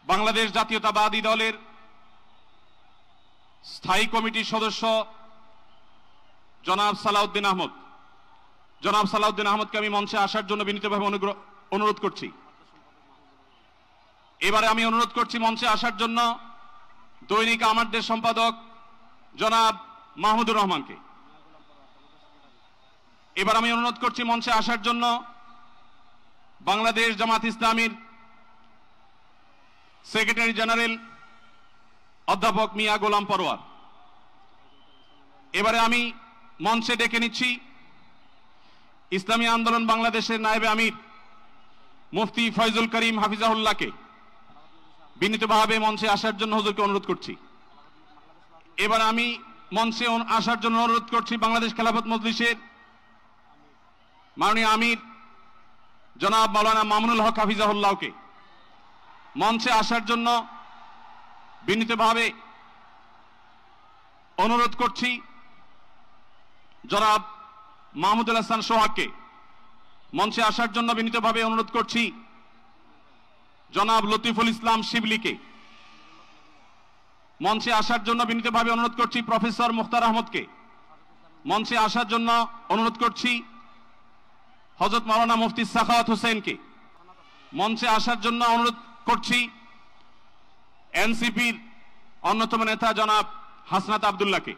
বাংলাদেশ জাতীয়তাবাদী দলের স্থায়ী কমিটির সদস্য জনাব সালাউদ্দিন আহমদকে আমি মঞ্চে আসার জন্য বিনীতভাবে অনুরোধ করছি। এবারে আমি অনুরোধ করছি মঞ্চে আসার জন্য দৈনিক আমার দেশ সম্পাদক জনাব মাহমুদুর রহমানকে। এবার আমি অনুরোধ করছি মঞ্চে আসার জন্য বাংলাদেশ জামাত ইসলামীর সেক্রেটারি জেনারেল অধ্যাপক মিয়া গোলাম পরোয়ার। এবারে আমি মঞ্চে ডেকে নিচ্ছি ইসলামী আন্দোলন বাংলাদেশের নায়েবে আমির মুফতি ফয়জুল করিম হাফিজাহুল্লাহকে বিনীতভাবে মঞ্চে আসার জন্য হুজুরকে অনুরোধ করছি। এবার আমি মঞ্চে আসার জন্য অনুরোধ করছি বাংলাদেশ খেলাফত মজলিসের মাননীয় আমির জনাব মাওলানা মামুনুল হক হাফিজাহুল্লাহকে মঞ্চে আসার জন্য বিনীতভাবে অনুরোধ করছি। জনাব মাহমুদুল হাসান সোহাগকে মঞ্চে আসার জন্য বিনীতভাবে অনুরোধ করছি। জনাব লতিফুল ইসলাম শিবলিকে মঞ্চে আসার জন্য বিনীতভাবে অনুরোধ করছি। প্রফেসর মুখতার আহমদকে মঞ্চে আসার জন্য অনুরোধ করছি। হযরত মাওলানা মুফতি সাখাওয়াত হোসেনকে মঞ্চে আসার জন্য অনুরোধ করছি। এনসিপির অন্যতম নেতা জনাব হাসনাত আব্দুল্লাহকে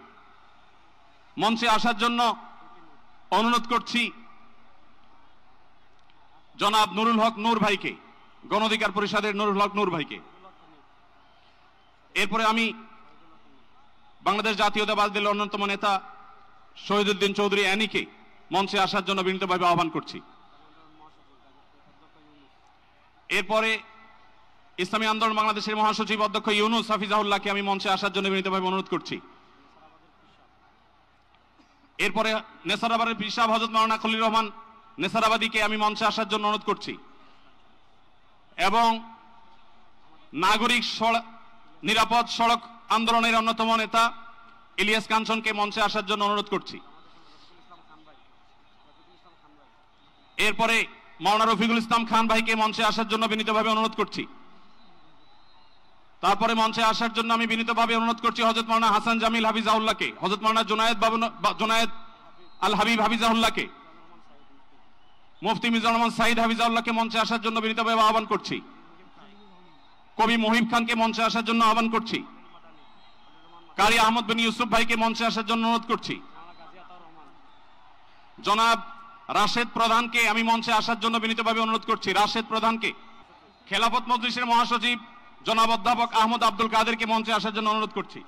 মঞ্চে আসার জন্য অনুরোধ করছি। জনাব নুরুল হক নূর ভাইকে, গণ অধিকার পরিষদের নুরুল হক নূর ভাইকে। এরপরে আমি বাংলাদেশ জাতীয়তাবাদী দলের অন্যতম নেতা শহীদুদ্দিন চৌধুরী অ্যানিকে মঞ্চে আসার জন্য বিনীতভাবে আহ্বান করছি। এরপরে ইসলামী আন্দোলন বাংলাদেশের মহাসচিব অধ্যক্ষ ইউনুস হাফিজাহুল্লাহকে আমি মঞ্চে আসার জন্য বিনীতভাবে অনুরোধ করছি। এরপরে নেসারাবাদের পীর সাহেব হযরত মাওলানা খলিল রহমান নেসারাবাদীকে আমি মঞ্চে আসার জন্য অনুরোধ করছি এবং নাগরিক নিরাপদ সড়ক আন্দোলনের অন্যতম নেতা ইলিয়াস কাঞ্চনকে মঞ্চে আসার জন্য অনুরোধ করছি। এরপরে মাওলানা রফিকুল ইসলাম খান ভাইকে মঞ্চে আসার জন্য বিনীতভাবে অনুরোধ করছি। তারপরে মঞ্চে আসার জন্য আমি বিনীতভাবে অনুরোধ করছি হযরত মাওলানা হাসান জামিল হাফিজাহুল্লাহকে, হযরত মাওলানা জুনায়েদ আল হাবিব হাফিজাহুল্লাহকে, মুফতি মিজানুর রহমান সাঈদ হাফিজাহুল্লাহকে মঞ্চে আসার জন্য বিনীতভাবে আহ্বান করছি। কবি মহিব খানকে মঞ্চে আসার জন্য আহ্বান করছি। কারি আহমদ বিন ইউসুফ ভাইকে মঞ্চে আসার জন্য অনুরোধ করছি। জনাব রাশেদ প্রধানকে আমি মঞ্চে আসার জন্য বিনীতভাবে অনুরোধ করছি। রাশেদ প্রধানকে, খেলাফত মজলিসের মহাসচিব জনাব অধ্যাপক আহমদ আব্দুল কাদেরকে মঞ্চে আসার জন্য অনুরোধ করছি।